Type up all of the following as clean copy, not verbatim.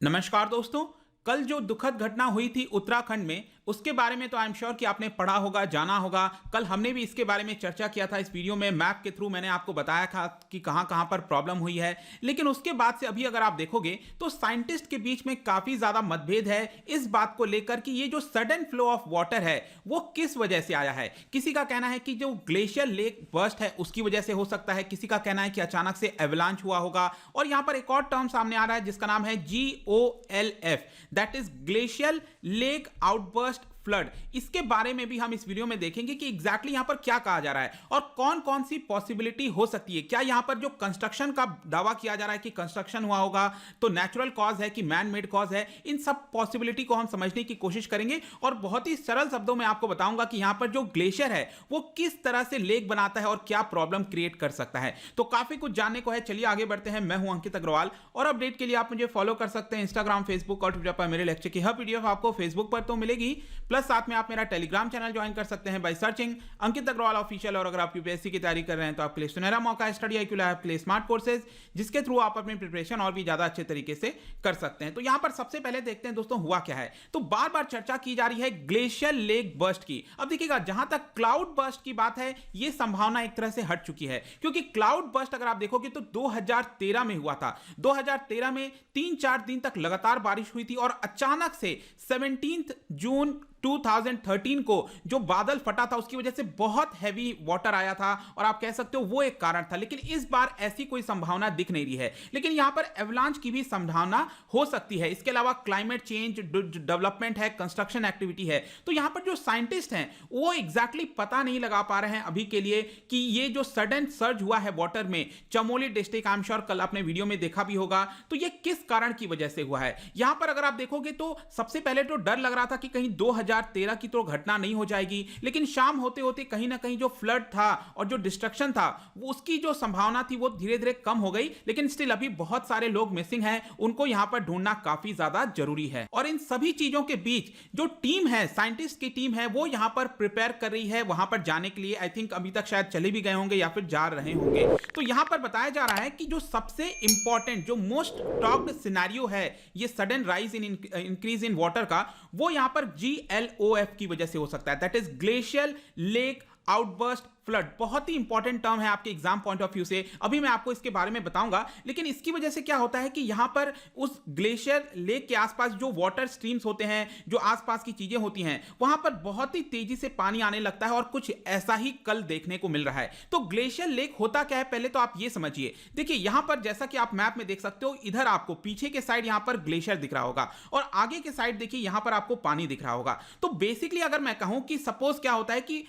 नमस्कार दोस्तों। कल जो दुखद घटना हुई थी उत्तराखंड में, उसके बारे में तो आई एम श्योर कि आपने पढ़ा होगा, जाना होगा। कल हमने भी इसके बारे में चर्चा किया था। इस वीडियो में मैप के थ्रू मैंने आपको बताया था कि कहां कहां पर प्रॉब्लम हुई है। लेकिन उसके बाद से अभी अगर आप देखोगे तो साइंटिस्ट के बीच में काफी ज्यादा मतभेद है इस बात को लेकर कि ये जो सडन फ्लो ऑफ वाटर है वो किस वजह से आया है। किसी का कहना है कि जो ग्लेशियर लेक बर्स्ट है उसकी वजह से हो सकता है, किसी का कहना है कि अचानक से एवलांच हुआ होगा। और यहां पर एक और टर्म सामने आ रहा है जिसका नाम है GOLF, that is glacial lake outburst flood. इसके बारे में भी हम इस वीडियो में देखेंगे कि एग्जैक्टली यहां पर क्या कहा जा रहा है और कौन कौन सी पॉसिबिलिटी हो सकती है। क्या यहां पर जो कंस्ट्रक्शन का दावा किया जा रहा है कि कंस्ट्रक्शन हुआ होगा तो नेचुरल कॉज है कि मैन मेड कॉज है, इन सब पॉसिबिलिटी को हम समझने की कोशिश करेंगे और बहुत ही सरल शब्दों में आपको बताऊंगा कि यहां पर जो ग्लेशियर है वो किस तरह से लेक बनाता है और क्या प्रॉब्लम क्रिएट कर सकता है। तो काफी कुछ जानने को है, चलिए आगे बढ़ते हैं। मैं हूं अंकित अग्रवाल और अपडेट के लिए आप मुझे फॉलो कर सकते हैं इंस्टाग्राम, फेसबुक और ट्विटर पर। मेरे लेक्चर की हर पीडीएफ आपको फेसबुक पर तो मिलेगी, प्लस साथ में आप मेरा टेलीग्राम चैनल ज्वाइन कर सकते हैं by searching Ankit Agarwal official. और अगर आप यूपीएससी की तैयारी कर रहे हैं तो आपके लिए सुनहरा मौका है स्टडी IQ लैब के लिए स्मार्ट कोर्सेज, जिसके थ्रू आप अपनी प्रिपरेशन और भी ज्यादा अच्छे तरीके से कर सकते हैं। तो यहां पर सबसे पहले देखते हैं दोस्तों हुआ क्या है। तो बार बार चर्चा की जा रही है ग्लेशियर लेक बर्स्ट की। अब देखिएगा, जहां तक क्लाउड बर्स्ट की बात है ये संभावना एक तरह से हट चुकी है, क्योंकि क्लाउड बर्स्ट अगर आप देखोगे तो 2013 में हुआ था। 2013 में 3-4 दिन तक लगातार बारिश हुई थी और अचानक से 17 जून 2013 को जो बादल फटा था उसकी वजह से बहुत हैवी वाटर आया था और आप कह सकते हो वो एक कारण था। लेकिन इस बार ऐसी कोई संभावना दिख नहीं रही है, लेकिन यहां पर एवलांच की भी संभावना हो सकती है। इसके अलावा क्लाइमेट चेंज, डेवलपमेंट है, कंस्ट्रक्शन एक्टिविटी है। तो यहां पर जो साइंटिस्ट हैं वो एग्जैक्टली पता नहीं लगा पा रहे हैं अभी के लिए कि ये जो सडन सर्ज हुआ है वाटर में Chamoli district, I am sure कल आपने वीडियो में देखा भी होगा, तो ये किस कारण की वजह से हुआ है। यहां पर अगर आप देखोगे तो सबसे पहले तो डर लग रहा था कि कहीं 2013 की तो घटना नहीं हो जाएगी, लेकिन शाम होते होते कहीं ना कहीं जो फ्लड था और जो डिस्ट्रक्शन था वो उसकी जो संभावना थी वो धीरे धीरे कम हो गई। लेकिन स्टिल अभी बहुत सारे लोग मिसिंग हैं, उनको यहां पर ढूंढना काफी ज्यादा जरूरी है। और इन सभी चीजों के बीच जो टीम है, साइंटिस्ट की टीम है, वो यहां पर प्रिपेयर कर रही है वहां पर जाने के लिए। आई थिंक अभी तक शायद चले भी गए होंगे या फिर जा रहे होंगे। तो यहां पर बताया जा रहा है कि जो सबसे इंपॉर्टेंट, जो मोस्ट टॉक्ड सिनेरियो है ये sudden rise in increase in water का, वो यहां पर GLOF की वजह से हो सकता है, that is glacier lake outburst flood. बहुत ही इंपॉर्टेंट टर्म है आपके एग्जाम पॉइंट ऑफ व्यू से, अभी मैं आपको इसके बारे में बताऊंगा। लेकिन इसकी वजह से क्या होता है कि यहां पर उस ग्लेशियर लेक के आसपास जो वाटर स्ट्रीम्स होते हैं, जो आसपास की चीजें होती हैं, वहां पर बहुत ही तेजी से पानी आने लगता है और कुछ ऐसा ही कल देखने को मिल रहा है। तो ग्लेशियर लेक होता क्या है पहले तो आप ये समझिए। देखिए यहां पर जैसा कि आप मैप में देख सकते हो, इधर आपको पीछे के साइड यहां पर ग्लेशियर दिख रहा होगा और आगे के साइड देखिए यहां पर आपको पानी दिख रहा होगा। तो बेसिकली अगर मैं कहूं कि सपोज क्या होता है कि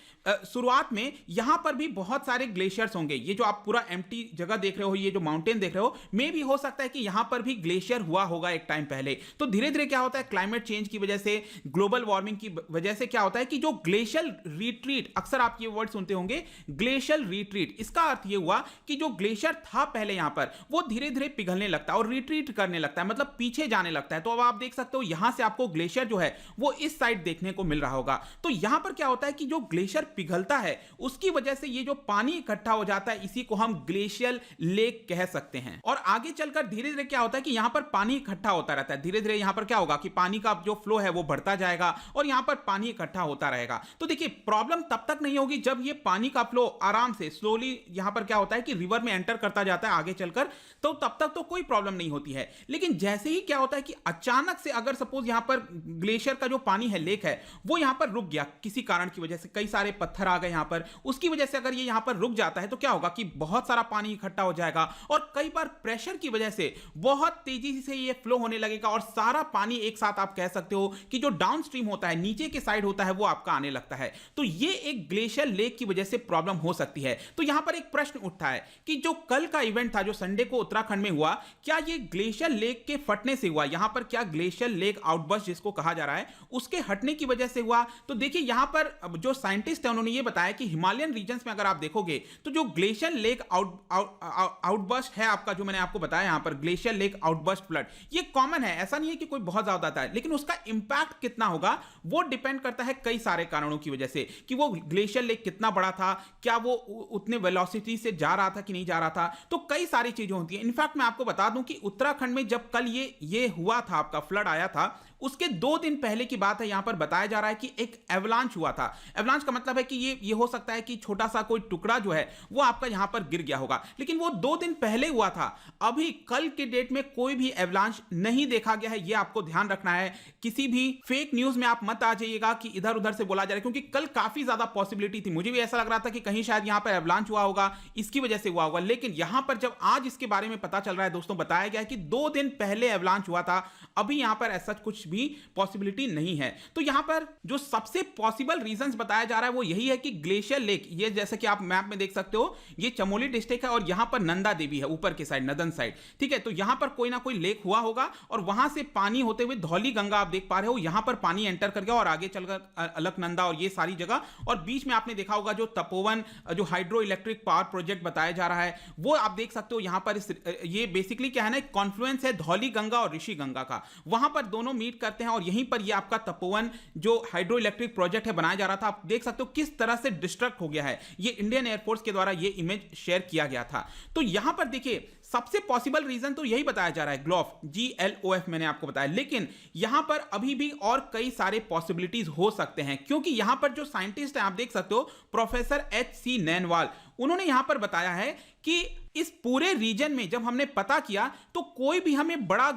शुरुआत में यहां पर भी बहुत सारे ग्लेशियर्स होंगे। ये जो आप पूरा एम्प्टी जगह देख रहे हो, ये जो माउंटेन देख रहे हो, मे भी हो सकता है कि यहां पर भी ग्लेशियर हुआ होगा एक टाइम पहले। तो धीरे धीरे क्या होता है, क्लाइमेट चेंज की वजह से, ग्लोबल वार्मिंग की वजह से क्या होता है कि जो ग्लेशियल रिट्रीट, अक्सर आप ये वर्ड सुनते होंगे ग्लेशियल रिट्रीट, इसका अर्थ ये हुआ कि जो ग्लेशियर था पहले यहां पर वो धीरे धीरे पिघलने लगता है और रिट्रीट करने लगता है, मतलब पीछे जाने लगता है। तो अब आप देख सकते हो यहां से आपको ग्लेशियर जो है वो इस साइड देखने को मिल रहा होगा। तो यहां पर क्या होता है कि जो ग्लेशियर पिघलता है उसकी वजह से ये जो पानी इकट्ठा हो जाता है, इसी को हम ग्लेशियल लेक कह सकते हैं। और आगे चलकर धीरे धीरे क्या होता है कि यहां पर पानी इकट्ठा होता रहता है। धीरे धीरे यहां पर क्या होगा कि पानी का जो फ्लो है वो बढ़ता जाएगा और यहां पर पानी इकट्ठा होता रहेगा। तो देखिए प्रॉब्लम तब तक नहीं होगी जब ये पानी का फ्लो आराम से स्लोली यहां पर क्या होता है कि रिवर में एंटर करता जाता है आगे चलकर, तो तब तक तो कोई प्रॉब्लम नहीं होती है। लेकिन जैसे ही क्या होता है कि अचानक से अगर सपोज यहां पर ग्लेशियर का जो पानी है, लेक है, वो यहां पर रुक गया किसी कारण की वजह से, कई सारे पत्थर आ गए यहां पर, उसकी वजह से अगर ये यहां पर रुक जाता है तो क्या होगा कि बहुत सारा पानी इकट्ठा हो जाएगा और कई बार प्रेशर की वजह से बहुत तेजी से ये फ्लो होने लगेगा और सारा पानी एक साथ आप कह सकते हो कि जो डाउनस्ट्रीम होता है, नीचे के साइड होता है, वो आपका आने लगता है। तो ये एक ग्लेशियर लेक की वजह से प्रॉब्लम हो सकती है। तो यहां पर एक प्रश्न उठता है कि जो कल का इवेंट था, जो संडे को उत्तराखंड में हुआ, क्या ये ग्लेशियर लेक के फटने से हुआ? यहां पर क्या ग्लेशियर लेक आउटबर्स्ट जिसको कहा जा रहा है उसके हटने की वजह से हुआ? तो देखिए यहां पर जो साइंटिस्ट है उन्होंने ये बताया कि हिमालयन नॉर्दर्न रीजन्स में अगर आप देखोगे तो जो ग्लेशियर लेक आउटबर्स्ट है आपका, जो मैंने आपको बताया यहां पर ग्लेशियर लेक आउटबर्स्ट फ्लड, ये कॉमन है, ऐसा नहीं है कि कोई बहुत ज्यादा आता है, लेकिन उसका इंपैक्ट कितना होगा वो डिपेंड करता है कई सारे कारणों की वजह से, कि वो ग्लेशियर लेक कितना बड़ा था, क्या वो उतने वेलोसिटी से जा रहा था कि नहीं जा रहा था, तो कई सारी चीजें होती हैं। इनफैक्ट मैं आपको बता दूं कि उत्तराखंड में जब कल ये हुआ था, आपका फ्लड आया था, उसके 2 दिन पहले की बात है, यहां पर बताया जा रहा है कि एक एवलांच हुआ था। एवलांच का मतलब है कि ये हो सकता है कि छोटा सा कोई टुकड़ा जो है वो आपका यहां पर गिर गया होगा, लेकिन वो 2 दिन पहले हुआ था। अभी कल के डेट में कोई भी एवलांच नहीं देखा गया है, ये आपको ध्यान रखना है। किसी भी फेक न्यूज में आप मत आ जाइएगा कि इधर उधर से बोला जा रहा है, क्योंकि कल काफी ज्यादा पॉसिबिलिटी थी, मुझे भी ऐसा लग रहा था कि कहीं शायद यहां पर एवलांच हुआ होगा, इसकी वजह से हुआ होगा, लेकिन यहां पर जब आज इसके बारे में पता चल रहा है दोस्तों, बताया गया है कि 2 दिन पहले एवलांच हुआ था। अभी यहां पर ऐसा कुछ भी पॉसिबिलिटी नहीं है। तो यहां पर जो सबसे पॉसिबल रीजंस बताया जा रहा है वो यही है कि ग्लेशियर लेक, ये जैसे कि आप मैप में देख सकते हो, ये चमोली डिस्ट्रिक्ट है और यहां पर नंदा देवी है ऊपर के साइड, नदन साइड, ठीक है। तो यहां पर कोई ना कोई लेक हुआ होगा और वहां से पानी होते हुए धौली गंगा आप देख पा रहे हो, यहां पर पानी एंटर कर गया और आगे चलकर अलकनंदा और ये सारी जगह, और बीच में आपने देखा होगा जो तपोवन जो हाइड्रो इलेक्ट्रिक पावर प्रोजेक्ट बताया जा रहा है वो आप देख सकते हो। यहां पर ये बेसिकली क्या है ना, कॉन्फ्लुएंस है धौली गंगा और ऋषि गंगा का, वहां पर दोनों मीट करते हैं और यहीं पर ये आपका तपोवन जो हाइड्रो इलेक्ट्रिक प्रोजेक्ट है बनाया जा रहा था, आप देख सकते हो किस तरह से डिस्ट्रक्ट हो गया है। ये इंडियन एयरफोर्स के द्वारा ये इमेज शेयर किया गया था। तो यहां पर देखिए सबसे पॉसिबल रीजन तो यही बताया जा रहा है, ग्लोफ GLOF मैंने आपको बताया, लेकिन यहां पर अभी भी और कई सारे पॉसिबिलिटीज हो सकते हैं, क्योंकि यहां पर जो साइंटिस्ट हैं आप देख सकते हो, प्रोफेसर HC नैनवाल, उन्होंने यहां पर बताया है कि इस पूरे रीजन में जब हमने पता किया तो कोई भी हमें बड़ा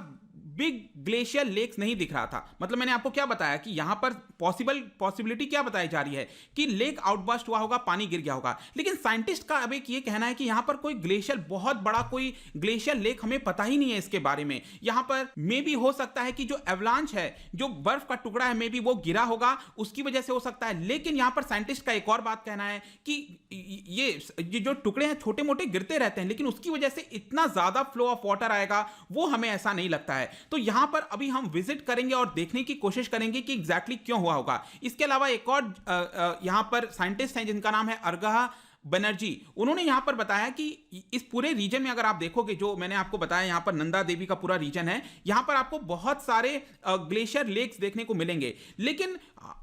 बिग ग्लेशियर लेक्स नहीं दिख रहा था। मतलब मैंने आपको क्या बताया कि यहां पर पॉसिबिलिटी क्या बताई जा रही है कि लेक आउटबर्स्ट हुआ होगा, पानी गिर गया होगा, लेकिन साइंटिस्ट का अब एक ये कहना है कि यहां पर कोई ग्लेशियर, बहुत बड़ा कोई ग्लेशियर लेक हमें पता ही नहीं है इसके बारे में। यहां पर मे भी हो सकता है कि जो एवलांच है, जो बर्फ का टुकड़ा है, मे भी वो गिरा होगा, उसकी वजह से हो सकता है। लेकिन यहां पर साइंटिस्ट का एक और बात कहना है कि ये जो टुकड़े हैं छोटे मोटे गिरते रहते हैं, लेकिन उसकी वजह से इतना ज्यादा फ्लो ऑफ वाटर आएगा वो हमें ऐसा नहीं लगता है। तो यहां पर अभी हम विजिट करेंगे और देखने की कोशिश करेंगे कि एग्जैक्टली क्यों हुआ होगा। इसके अलावा एक और यहां पर साइंटिस्ट हैं जिनका नाम है अर्गहा बनर्जी, उन्होंने यहां पर बताया कि इस पूरे रीजन में अगर आप देखोगे, जो मैंने आपको बताया यहां पर नंदा देवी का पूरा रीजन है, यहां पर आपको बहुत सारे ग्लेशियर लेक्स देखने को मिलेंगे, लेकिन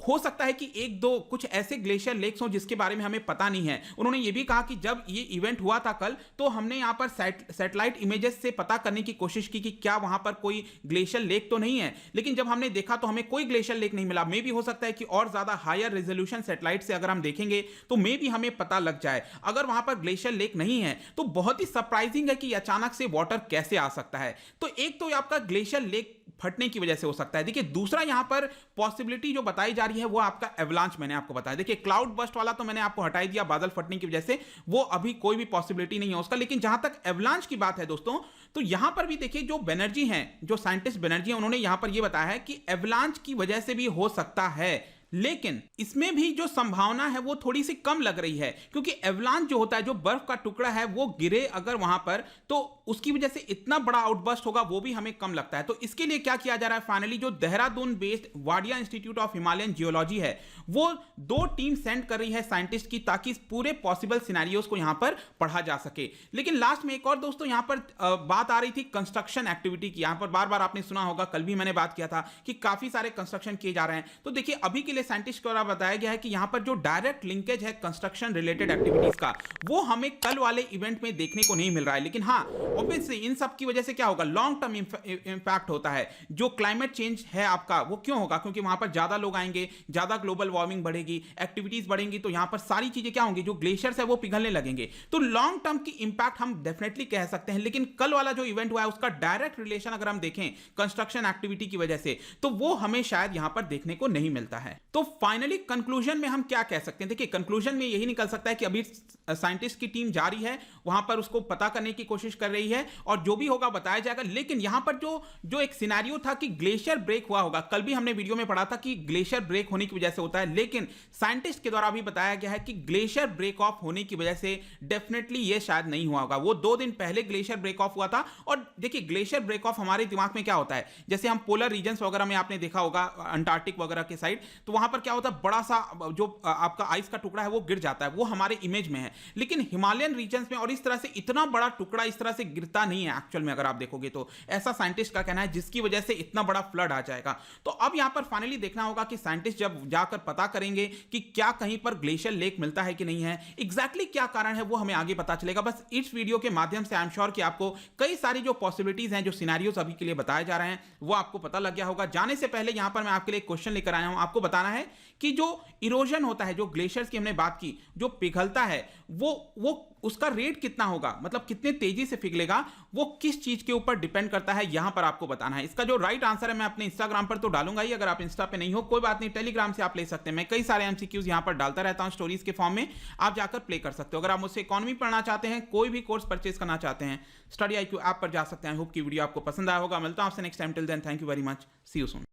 हो सकता है कि एक दो कुछ ऐसे ग्लेशियर लेक्स हों जिसके बारे में हमें पता नहीं है। उन्होंने ये भी कहा कि जब ये इवेंट हुआ था कल, तो हमने यहां पर सैटेलाइट इमेजेस से पता करने की कोशिश की कि क्या वहां पर कोई ग्लेशियर लेक तो नहीं है, लेकिन जब हमने देखा तो हमें कोई ग्लेशियर लेक नहीं मिला। मे भी हो सकता है कि और ज्यादा हायर रेजोल्यूशन सैटेलाइट से अगर हम देखेंगे तो मे भी हमें पता लग जाए। अगर वहां पर ग्लेशियर लेक नहीं है तो बहुत ही सरप्राइजिंग है कि अचानक से वाटर कैसे आ सकता है। तो एक तो आपका ग्लेशियर लेक फटने की वजह से हो सकता है। देखिए दूसरा यहां पर पॉसिबिलिटी जो बताई जा रही है वो आपका एवलांच मैंने आपको बताया। देखिए क्लाउड बस्ट वाला तो मैंने आपको हटाई दिया, बादल फटने की वजह से, वो अभी कोई भी पॉसिबिलिटी नहीं है उसका। लेकिन जहां तक एवलांच की बात है दोस्तों, तो यहां पर भी देखिए जो बनर्जी हैं, जो साइंटिस्ट बनर्जी हैं, उन्होंने यहां पर यह बताया है कि एवलांच की वजह से भी हो सकता है, लेकिन इसमें भी जो संभावना है वो थोड़ी सी कम लग रही है, क्योंकि एवलांच जो होता है, जो बर्फ का टुकड़ा है वो गिरे अगर वहां पर, तो उसकी वजह से इतना बड़ा आउटबर्स्ट होगा वो भी हमें कम लगता है। तो इसके लिए क्या किया जा रहा है, फाइनली जो Dehradun based Wadia institute of Himalayan geology है, वो 2 टीम सेंड कर रही है साइंटिस्ट की, ताकि पूरे पॉसिबल सिनेरियोस को यहां पर पढ़ा जा सके। लेकिन लास्ट में एक और दोस्तों यहां पर बात आ रही थी कंस्ट्रक्शन एक्टिविटी की। यहां पर बार बार आपने सुना होगा, कल भी मैंने बात किया था कि काफी सारे कंस्ट्रक्शन किए जा रहे हैं। तो देखिए अभी के लिए साइंटिस्ट द्वारा बताया गया है कि यहां पर जो डायरेक्ट लिंकेज है कंस्ट्रक्शन रिलेटेड एक्टिविटीज का, वो हमें कल वाले इवेंट में देखने को नहीं मिल रहा है। लेकिन हाँ, ऑब्वियसली इन सब की वजह से क्या होगा, लॉन्ग टर्म इंपैक्ट होता है। जो क्लाइमेट चेंज है आपका, वो क्यों होगा, क्योंकि वहां पर ज्यादा लोग आएंगे, ज्यादा ग्लोबल वार्मिंग बढ़ेगी, एक्टिविटीज बढ़ेंगी, तो यहां पर सारी चीजें क्या होंगी, जो ग्लेशियर्स है वो पिघलने लगेंगे। तो लॉन्ग टर्म की इंपैक्ट हम डेफिनेटली कह सकते हैं। लेकिन कल वाला जो इवेंट हुआ है उसका डायरेक्ट रिलेशन अगर हम देखें कंस्ट्रक्शन एक्टिविटी की वजह से, तो वो हमें शायद यहां पर देखने को नहीं मिलता है। तो फाइनली कंक्लूजन में हम क्या कह सकते हैं, देखिए कंक्लूजन में यही निकल सकता है कि अभी साइंटिस्ट की टीम जा रही है वहां पर, उसको पता करने की कोशिश कर रही है और जो भी होगा बताया जाएगा। लेकिन यहां पर जो एक सिनेरियो था कि ग्लेशियर ब्रेक हुआ होगा, कल भी हमने वीडियो में पढ़ा था कि ग्लेशियर ब्रेक होने की वजह से होता है, लेकिन साइंटिस्ट के द्वारा भी बताया गया है कि ग्लेशियर ब्रेक ऑफ होने की वजह से डेफिनेटली ये शायद नहीं हुआ होगा। वो 2 दिन पहले ग्लेशियर ब्रेक ऑफ हुआ था। और देखिए ग्लेशियर ब्रेक ऑफ हमारे दिमाग में क्या होता है, जैसे हम पोलर रीजन्स वगैरह में आपने देखा होगा, अंटार्कटिक वगैरह के साइड, तो वहां पर क्या होता है, बड़ा सा जो आपका आइस का टुकड़ा है वो गिर जाता है, वो हमारे इमेज में है। लेकिन हिमालयन रीजन में और इस तरह से इतना बड़ा टुकड़ा इस तरह से गिरता नहीं है एक्चुअल में, अगर आप देखोगे तो ऐसा साइंटिस्ट का कहना है, जिसकी वजह से इतना बड़ा फ्लड आ जाएगा। तो अब यहां पर फाइनली देखना होगा कि साइंटिस्ट जब जाकर पता करेंगे कि क्या कहीं पर ग्लेशियर लेक मिलता है कि नहीं है, एग्जैक्टली क्या कारण है वो हमें आगे पता चलेगा। बस इस वीडियो के माध्यम से आई एम श्योर कि आपको कई सारी जो पॉसिबिलिटीज हैं, जो सिनेरियोज अभी के लिए बताए जा रहे हैं, वो आपको पता लग गया होगा। जाने से पहले यहां पर मैं आपके लिए क्वेश्चन लेकर आया हूं, आपको बताना है कि जो इरोजन होता है, जो ग्लेशियर्स की हमने बात की, जो पिघलता है, वो उसका रेट कितना होगा, मतलब कितने तेजी से पिघलेगा, वो किस चीज के ऊपर डिपेंड करता है, यहां पर आपको बताना है। इसका जो राइट आंसर है मैं अपने इंस्टाग्राम पर तो डालूंगा ही, अगर आप इंस्टा पे नहीं हो कोई बात नहीं, टेलीग्राम से आप ले सकते हैं। मैं कई सारे एमसीक्यूज यहां पर डालता रहता हूं स्टोरीज के फॉर्म में, आप जाकर प्ले कर सकते हो। अगर आप मुझसे इकोनॉमी पढ़ना चाहते हैं, कोई भी कोर्स परचेज करना चाहते हैं, स्टडी IQ ऐप पर जा सकते हैं। आई होप की वीडियो आपको पसंद आया होगा। मिलता हूं आपसे next time, till then thank you very much, see you soon.